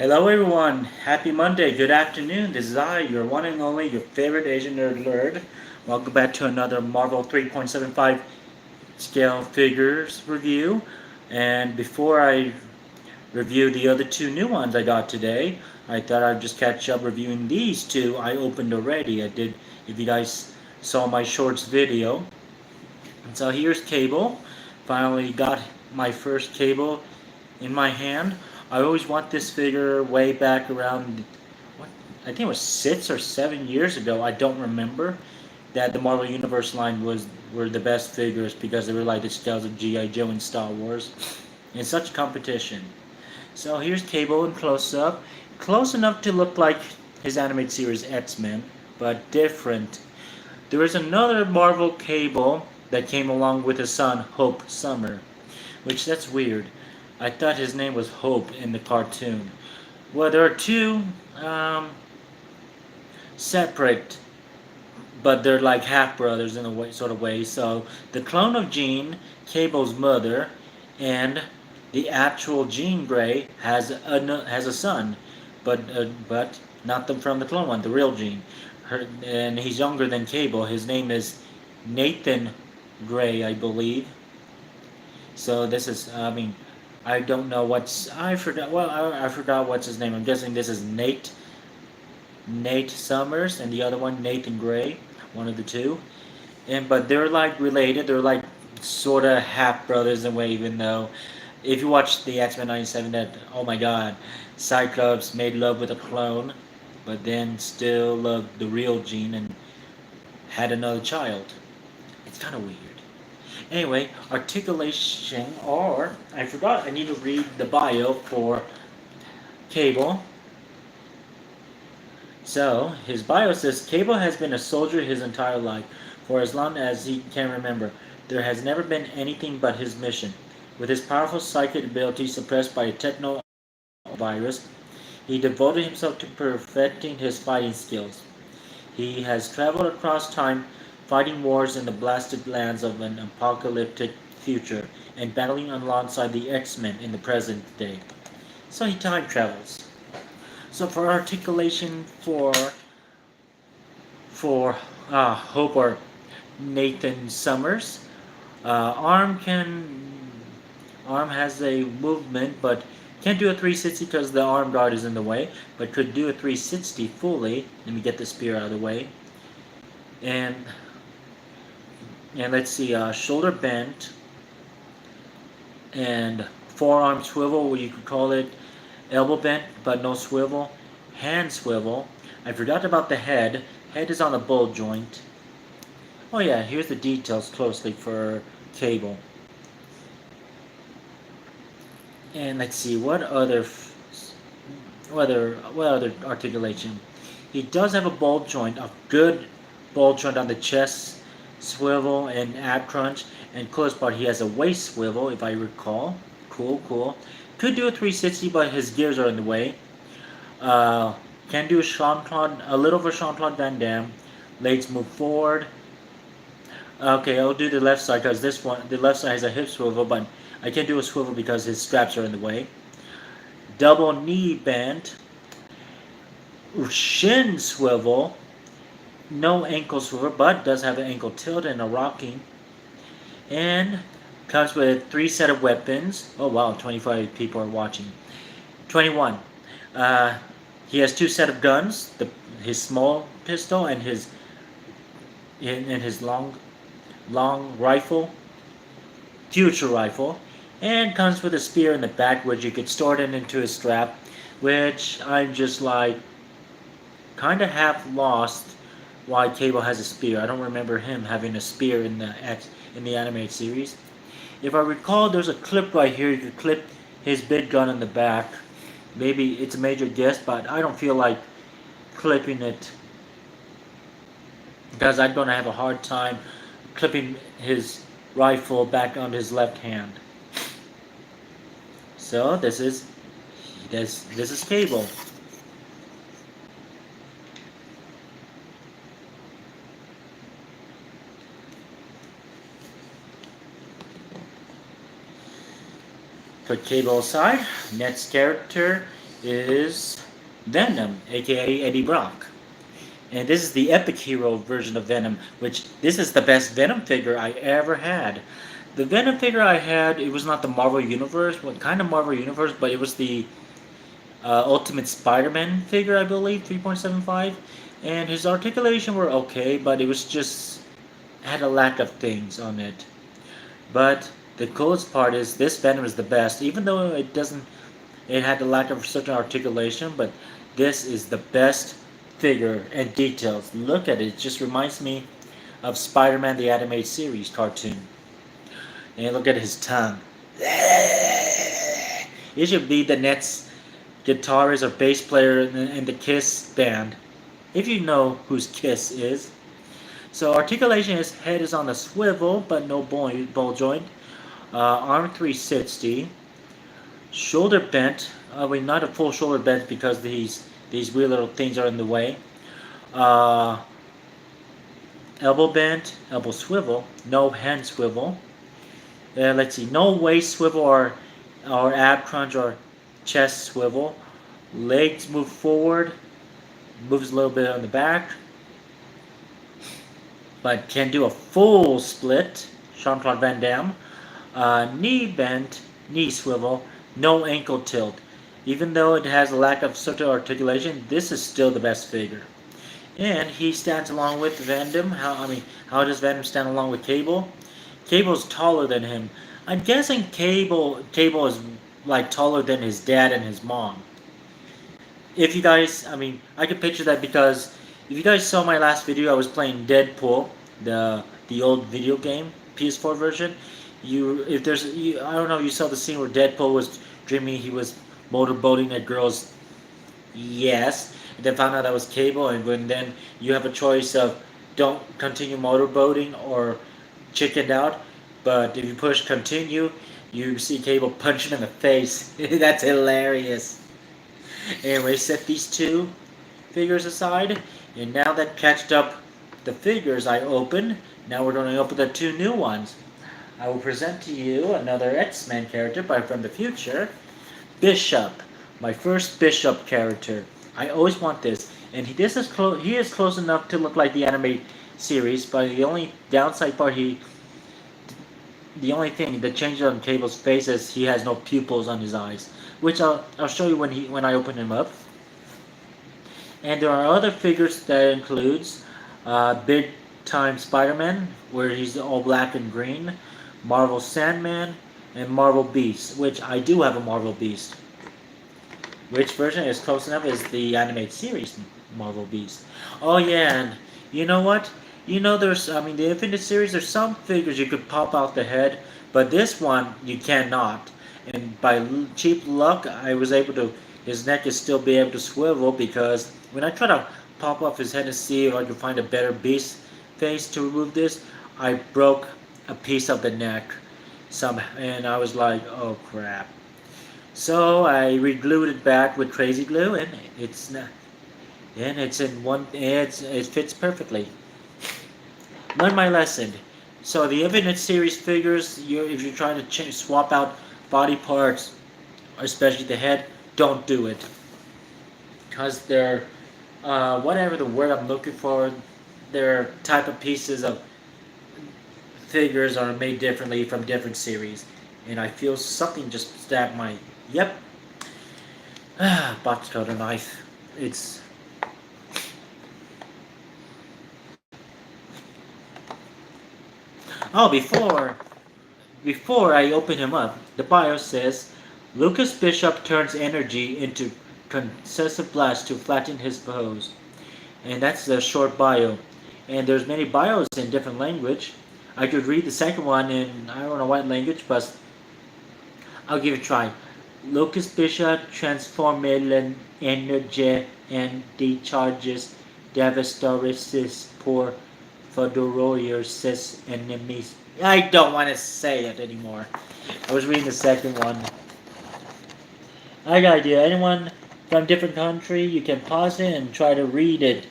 Hello everyone, happy Monday, good afternoon. This is I, your one and only, your favorite Asian nerd. Welcome back to another Marvel 3.75 scale figures review. And before I review the other two new ones I got today, I thought I'd just catch up reviewing these two I opened already. I did, if you guys saw my shorts video. And so here's Cable. Finally got my first Cable in my hand. I always want this figure way back around, what, I think it was 6 or 7 years ago. I don't remember that the Marvel Universe line were the best figures because they were like the scales of G.I. Joe and Star Wars in such competition. So here's Cable in close up, close enough to look like his animated series X-Men, but different. There is another Marvel Cable that came along with his son Hope Summer, which that's weird. I thought his name was Hope in the cartoon. Well, there are two separate, but they're like half brothers in a way, sort of way. So the clone of Jean, Cable's mother, and the actual Jean Grey has a son, but not from the clone one, the real Jean. And he's younger than Cable. His name is Nathan Grey, I believe. So this is, I mean, I don't know what's, I forgot, well, I forgot what's his name. I'm guessing this is Nate Summers, and the other one, Nathan Gray, one of the two. But they're like related, they're like sort of half brothers in a way, even though if you watch the X-Men 97, that, oh my god, Cyclops made love with a clone, but then still loved the real Jean and had another child. It's kind of weird. Anyway, articulation, or I forgot, I need to read the bio for Cable. So, his bio says Cable has been a soldier his entire life, for as long as he can remember. There has never been anything but his mission. With his powerful psychic ability suppressed by a techno virus, he devoted himself to perfecting his fighting skills. He has traveled across time, fighting wars in the blasted lands of an apocalyptic future, and battling alongside the X-Men in the present day. So he time travels. So for articulation for Hope or Nathan Summers, arm has a movement, but can't do a 360 because the arm guard is in the way, but could do a 360 fully. Let me get the spear out of the way. And let's see, shoulder bent and forearm swivel, or you could call it elbow bent, but no swivel. Hand swivel. I forgot about the head. Head is on a ball joint. Oh yeah, here's the details closely for Cable. And let's see, what other articulation? He does have a ball joint, a good ball joint on the chest swivel and ab crunch, and close part he has a waist swivel, if I recall. Cool. Could do a 360, but his gears are in the way. Can do a little of a Jean-Claude Van Damme. Legs move forward. Okay, I'll do the left side because the left side has a hip swivel, but I can't do a swivel because his straps are in the way. Double knee bend. Shin swivel. No ankle swivel, but does have an ankle tilt and a rocking. And comes with 3 set of weapons. Oh wow, 25 people are watching. 21. He has 2 set of guns. His small pistol and his long rifle, future rifle, and comes with a spear in the back, which you could store it into a strap. Which I'm just like kind of half lost why Cable has a spear. I don't remember him having a spear in the animated series. If I recall, there's a clip right here. You could clip his big gun in the back. Maybe it's a major guess, but I don't feel like clipping it because I'm going to have a hard time clipping his rifle back on his left hand. So this is Cable. Put Cable aside. Next character is Venom, aka Eddie Brock. And this is the epic hero version of Venom, which this is the best Venom figure I ever had. The Venom figure I had, it was not the Marvel Universe, what kind of Marvel Universe, but it was the Ultimate Spider-Man figure, I believe, 3.75. And his articulation were okay, but it was just had a lack of things on it. But the coolest part is this Venom is the best, even though it had a lack of certain articulation, but this is the best figure and details. Look at it, it just reminds me of Spider-Man the Animated Series cartoon. And look at his tongue. It should be the next guitarist or bass player in the Kiss band, if you know whose Kiss is. So articulation, his head is on a swivel, but no ball joint. Arm 360. Shoulder bent. Not a full shoulder bent because these weird little things are in the way. Uh, elbow bent, elbow swivel, no hand swivel. Let's see, no waist swivel or ab crunch or chest swivel. Legs move forward, moves a little bit on the back, but can do a full split. Jean-Claude Van Damme. Knee bent, knee swivel, no ankle tilt. Even though it has a lack of certain articulation, this is still the best figure. And he stands along with Venom. How does Venom stand along with Cable? Cable's taller than him. I'm guessing Cable is like taller than his dad and his mom. If you guys, I could picture that because if you guys saw my last video, I was playing Deadpool, the old video game, PS4 version. I don't know, you saw the scene where Deadpool was dreaming he was motorboating a girl's, yes, and then found out that was Cable, and then you have a choice of don't continue motorboating or chicken out, but if you push continue, you see Cable punch him in the face. That's hilarious. Anyway, set these two figures aside, and now that catched up the figures I opened, now we're going to open the two new ones. I will present to you another X-Men character from the future, Bishop, my first Bishop character. I always want this, and he is close enough to look like the anime series, but the only downside part, the only thing that changes on Cable's face is he has no pupils on his eyes, which I'll show you when I open him up. And there are other figures that includes Big Time Spider-Man, where he's all black and green, Marvel Sandman, and Marvel Beast, which I do have a Marvel Beast. Which version is close enough is the animated series Marvel Beast. Oh yeah, and you know what? There's, the Infinite Series, there's some figures you could pop out the head, but this one you cannot. And by cheap luck, I was able to, his neck is still be able to swivel, because when I try to pop off his head and see if I could find a better beast face to remove this, I broke a piece of the neck. And I was like, oh crap. So I re-glued it back with crazy glue, and it fits perfectly. Learn my lesson. So the Infinite Series figures, if you're trying to swap out body parts, especially the head, don't do it, because they're whatever the word I'm looking for, their type of pieces of figures are made differently from different series, and I feel something just stabbed my box cutter knife. It's before I open him up, the bio says Lucas Bishop turns energy into concessive blast to flatten his foes, and that's the short bio. And there's many bios in different language. I could read the second one in I don't know what language, but I'll give it a try. Lucas Bishop transforming energy and decharges devastatorious por furorosus enemies. I don't want to say it anymore. I was reading the second one. I got an idea. Anyone from different country, you can pause it and try to read it.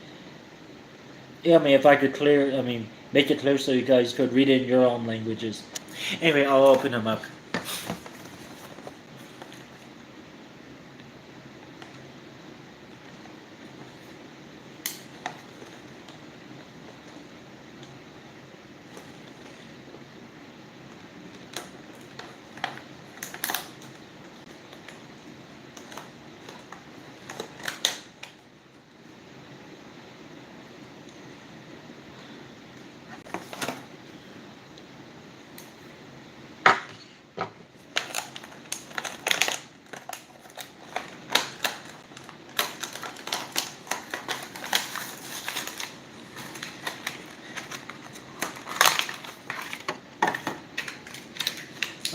If I could make it clear so you guys could read it in your own languages. Anyway, I'll open them up.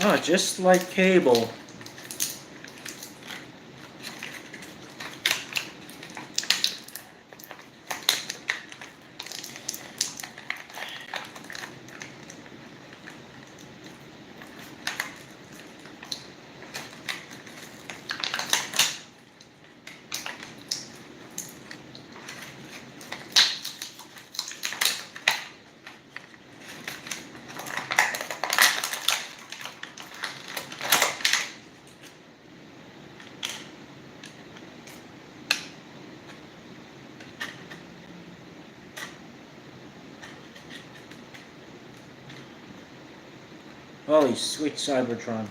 Oh, just like Cable. Holy sweet Cybertron.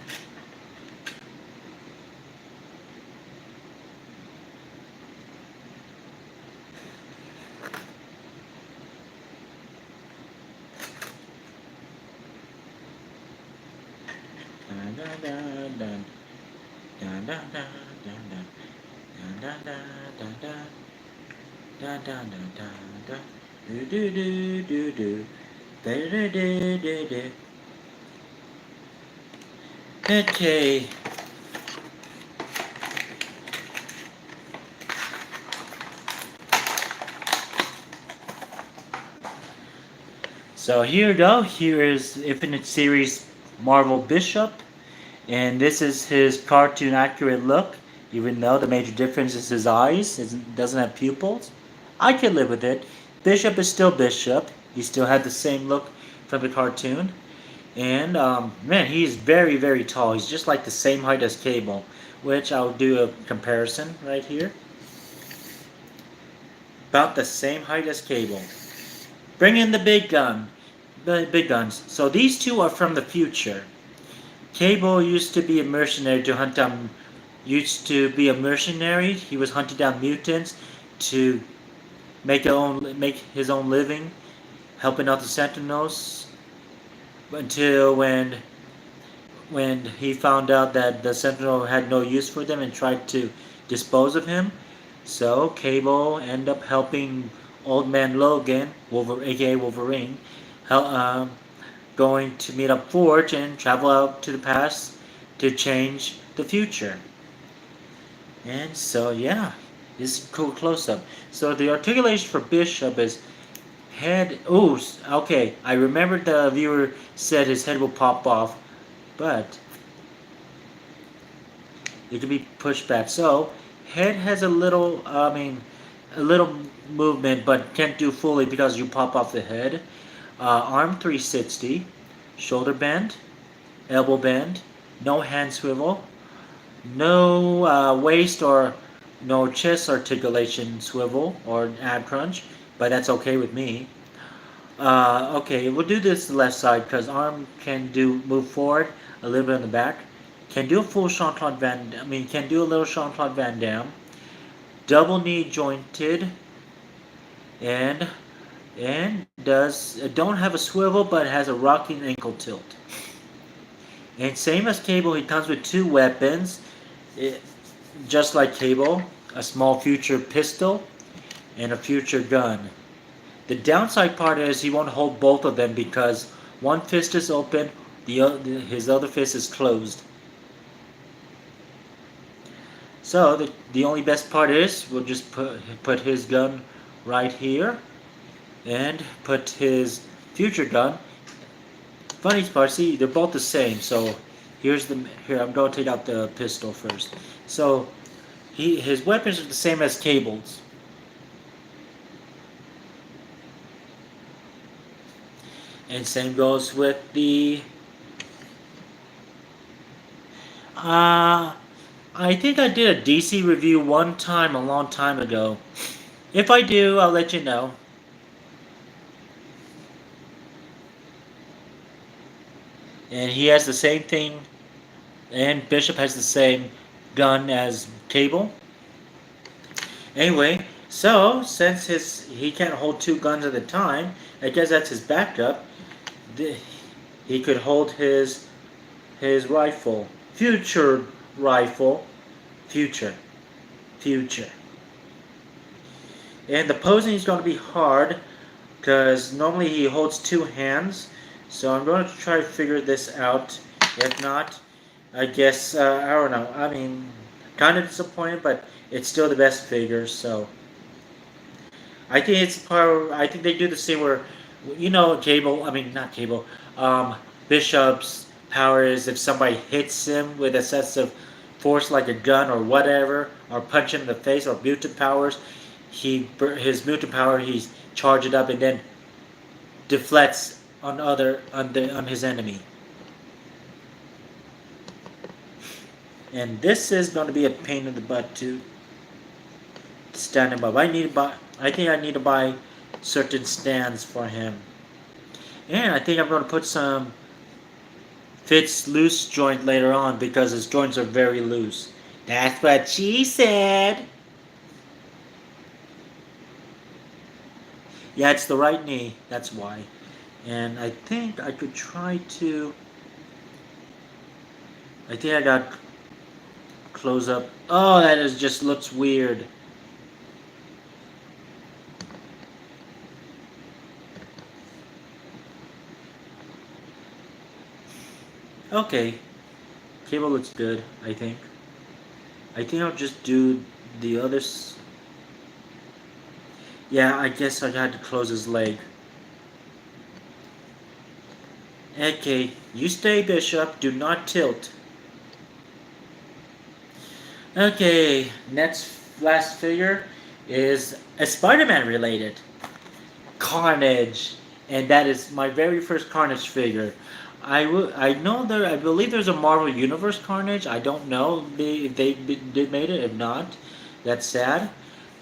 Dun, dun, dun, dun. Dun, dun, dun, dun, dun. Dun, dun, dun, dun, dun. Dun, dun, dun, dun, dun. Do, do, do, do, do. Do, do, do, do, do. Okay. So here you go. Here is Infinite Series Marvel Bishop. And this is his cartoon accurate look, even though the major difference is his eyes. It doesn't have pupils. I can live with it. Bishop is still Bishop. He still had the same look from the cartoon. And man, he's very, very tall. He's just like the same height as Cable, which I'll do a comparison right here. About the same height as Cable. Bring in the big gun. The big guns. So these two are from the future. Cable used to be a mercenary to hunt down. He was hunting down mutants to make his own living, helping out the Sentinels. Until when he found out that the Sentinel had no use for them and tried to dispose of him. So Cable ended up helping Old Man Logan, aka Wolverine, going to meet up Forge and travel out to the past to change the future. And so yeah, this is a cool close up. So the articulation for Bishop is head. Oh, okay. I remember the viewer said his head will pop off, but it can be pushed back. So head has a little, a little movement, but can't do fully because you pop off the head. Arm 360, shoulder bend, elbow bend, no hand swivel, no waist or no chest articulation swivel or ab crunch, but that's okay with me. Okay, we'll do this left side because arm can move forward a little bit on the back. Can do a full Jean-Claude Van. Can do a little Jean-Claude Van Damme. Double knee jointed, and does don't have a swivel but has a rocking ankle tilt. And same as Cable, he comes with two weapons, just like Cable, a small future pistol and a future gun. The downside part is he won't hold both of them because one fist is open, his other fist is closed. So the only best part is we'll just put his gun right here and put his future gun. Funny part, see, they're both the same. So here I'm going to take out the pistol first. So his weapons are the same as Cable's. And same goes with the I think I did a DC review one time a long time ago. If I do, I'll let you know. And he has the same thing, and Bishop has the same gun as Cable. Anyway, so since he can't hold two guns at a time, I guess that's his backup. He could hold his rifle, future rifle, future. And the posing is going to be hard because normally he holds two hands. So I'm going to try to figure this out If not, I guess I don't know. I mean, kind of disappointed, but it's still the best figure. So I think it's part. I think they do the same where, Cable. I mean, not Cable. Um, Bishop's power is if somebody hits him with excessive force, like a gun or whatever, or punch him in the face, or mutant powers, his mutant power he's charge it up and then deflects on his enemy. And this is going to be a pain in the butt to stand him up. I think I need to buy certain stands for him. And I think I'm going to put some Fitz loose joint later on because his joints are very loose. That's what she said. Yeah, it's the right knee. That's why. And I think I could try to. I think I got close up. Oh, that is just looks weird. Okay, Cable looks good. I think. I think I'll just do the others. Yeah, I guess I had to close his leg. Okay, you stay, Bishop. Do not tilt. Okay, last figure is a Spider-Man related. Carnage. And that is my very first Carnage figure. I know I believe there's a Marvel Universe Carnage. I don't know if they did made it. If not, that's sad.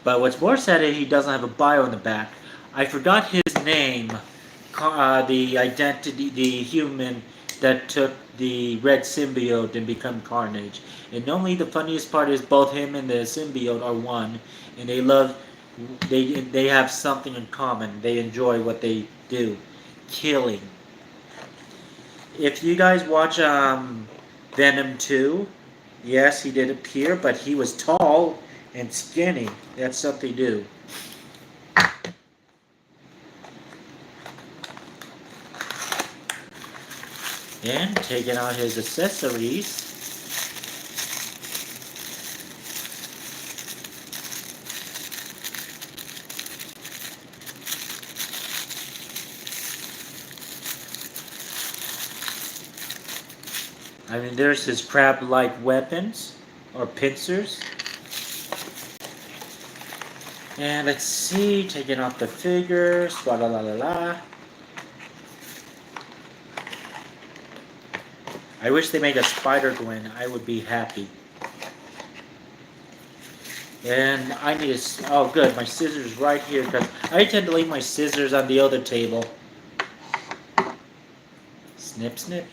But what's more sad is he doesn't have a bio in the back. I forgot his name. The identity, the human that took the red symbiote and become Carnage. And only the funniest part is both him and the symbiote are one, and they have something in common. They enjoy what they do, killing. If you guys watch Venom 2, yes, he did appear, but he was tall and skinny. That's what they do. And taking out his accessories. I mean, there's his crab-like weapons, or pincers. And let's see, taking off the figures, la la la la la. I wish they made a Spider-Gwen, I would be happy. And I need oh good, my scissors right here, because I tend to leave my scissors on the other table. Snip, snip.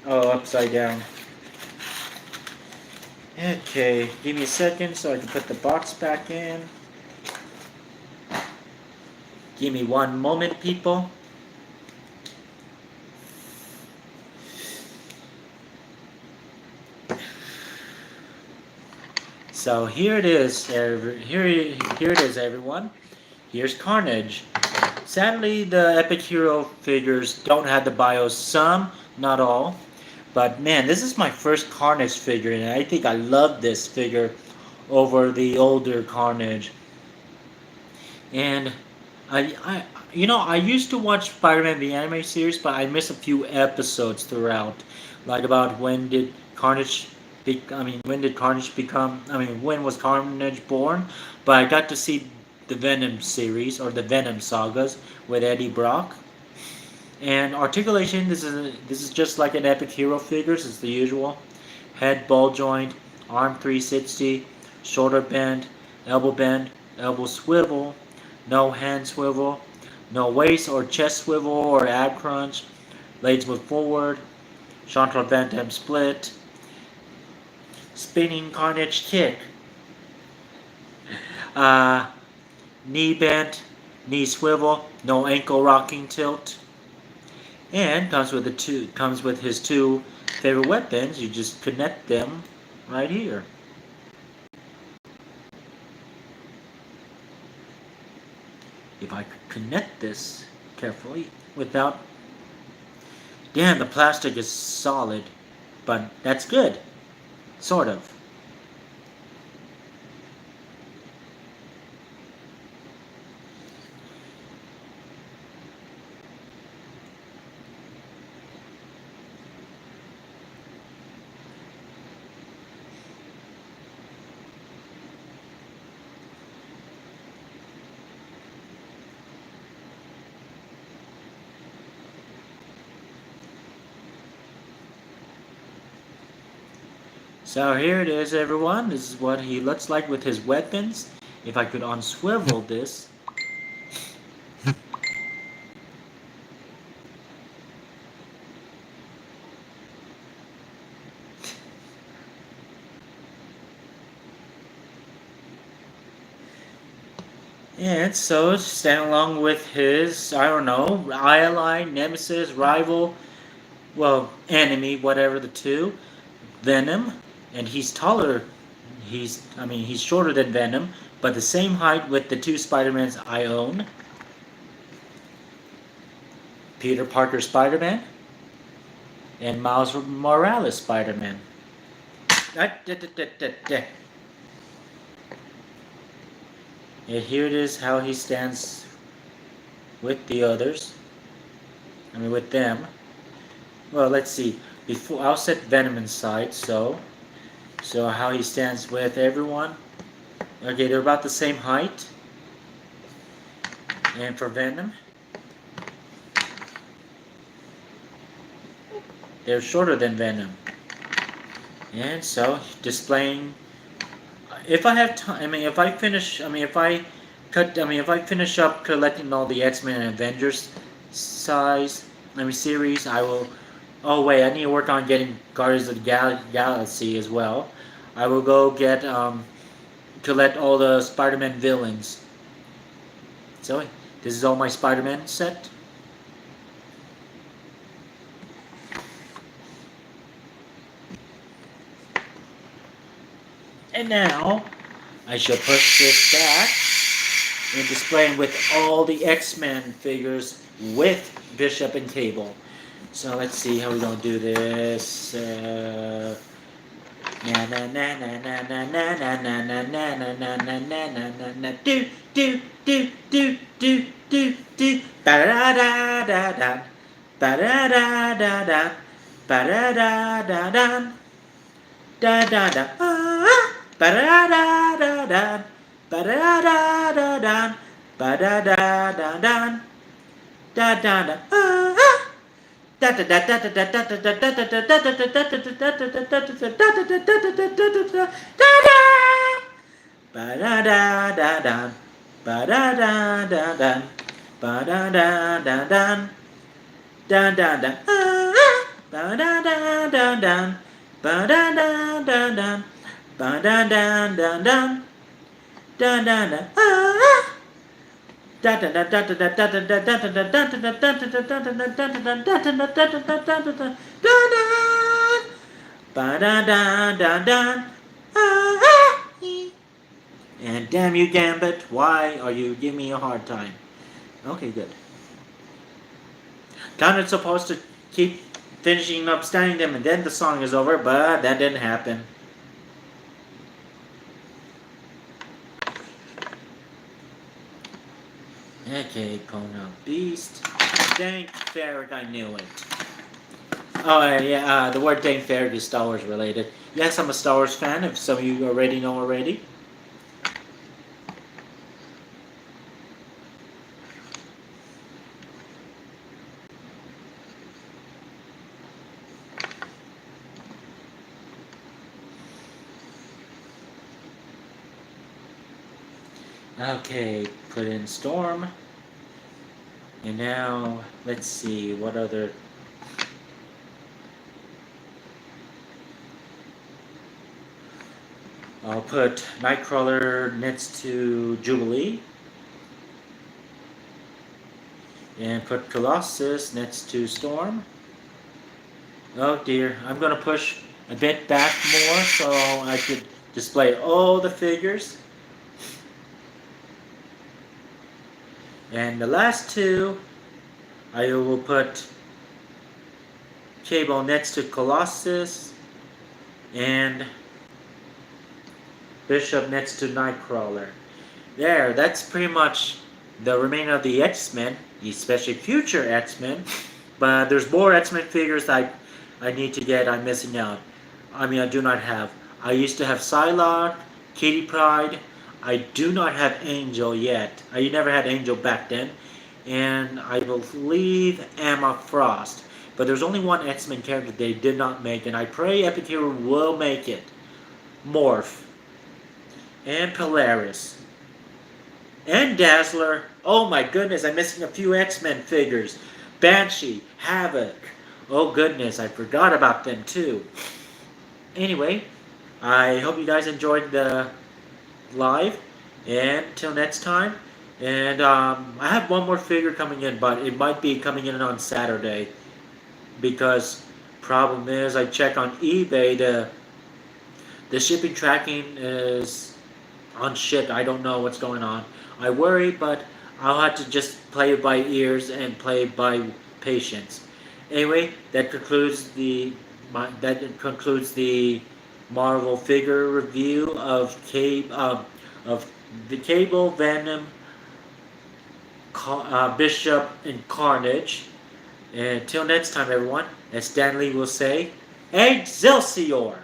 Oh, upside down. Okay, give me a second so I can put the box back in. Give me one moment, people. So here it is, here it is, everyone. Here's Carnage. Sadly, the Epic Hero figures don't have the bios. Some, not all. But man, this is my first Carnage figure, and I think I love this figure over the older Carnage. And I used to watch Spider-Man the anime series, but I missed a few episodes throughout, like about when did Carnage when did Carnage become? When was Carnage born? But I got to see the Venom series or the Venom sagas with Eddie Brock. And articulation, this is just like an Epic Hero figures. It's the usual: head ball joint, arm 360, shoulder bend, elbow swivel, no hand swivel, no waist or chest swivel or ab crunch, legs move forward, Chantal Van Damme split, spinning Carnage kick, knee bent, knee swivel, no ankle rocking tilt, and comes with his two favorite weapons. You just connect them right here. If I could connect this carefully without... Damn, the plastic is solid, but that's good, sort of. So here it is, everyone. This is what he looks like with his weapons. If I could unswivel this. And so, stand along with his, I don't know, ally, nemesis, rival, well, enemy, whatever the two, Venom. And he's taller. He's shorter than Venom, but the same height with the two Spider-Mans I own. Peter Parker Spider-Man and Miles Morales Spider-Man. And here it is how he stands with the others. With them. Well, let's see. Before I'll set Venom inside, so how he stands with everyone. Okay, they're about the same height. And for Venom, they're shorter than Venom. And so displaying... If I have time, if I finish up collecting all the X-Men and Avengers series, I will... Oh wait, I need to work on getting Guardians of the Galaxy as well. I will go get collect all the Spider-Man villains. So this is all my Spider-Man set. And now I shall push this back and display them with all the X-Men figures with Bishop and Cable. So let's see how we're gonna do this. Na na na na na na na na na na na na na na na na na do do do do do do do ba da da da da ba da da da da ba da da da da da da da ba da da da da ba da da da da ba da da da da da da da And damn you, Gambit, why are you giving me a hard time? Okay, good. Kind of supposed to keep finishing up studying them and then the song is over, but that didn't happen. Okay, Kona Beast. Dang Ferret, I knew it. Oh, yeah, the word Dang Ferret is Star Wars related. Yes, I'm a Star Wars fan, if some of you already know already. Okay, put in Storm. And now, let's see, what other... I'll put Nightcrawler next to Jubilee. And put Colossus next to Storm. Oh dear, I'm going to push a bit back more so I could display all the figures. And the last two, I will put Cable next to Colossus and Bishop next to Nightcrawler. There, that's pretty much the remainder of the X-Men, especially future X-Men. But there's more X-Men figures I need to get. I'm missing out. I do not have. I used to have Psylocke, Kitty Pryde. I do not have Angel yet. I never had Angel back then. And I believe Emma Frost. But there's only one X-Men character they did not make, and I pray Epic Hero will make it. Morph. And Polaris. And Dazzler. Oh my goodness, I'm missing a few X-Men figures. Banshee, Havoc. Oh goodness, I forgot about them too. Anyway, I hope you guys enjoyed the live. And till next time. And I have one more figure coming in, but it might be coming in on Saturday. Because problem is, I check on eBay, the shipping tracking is on shit. I don't know what's going on. I worry, but I'll have to just play it by ears and play it by patience. Anyway, that concludes the Marvel figure review of the Cable, Venom, Bishop and Carnage. And until next time, everyone, as Stanley will say, Excelsior!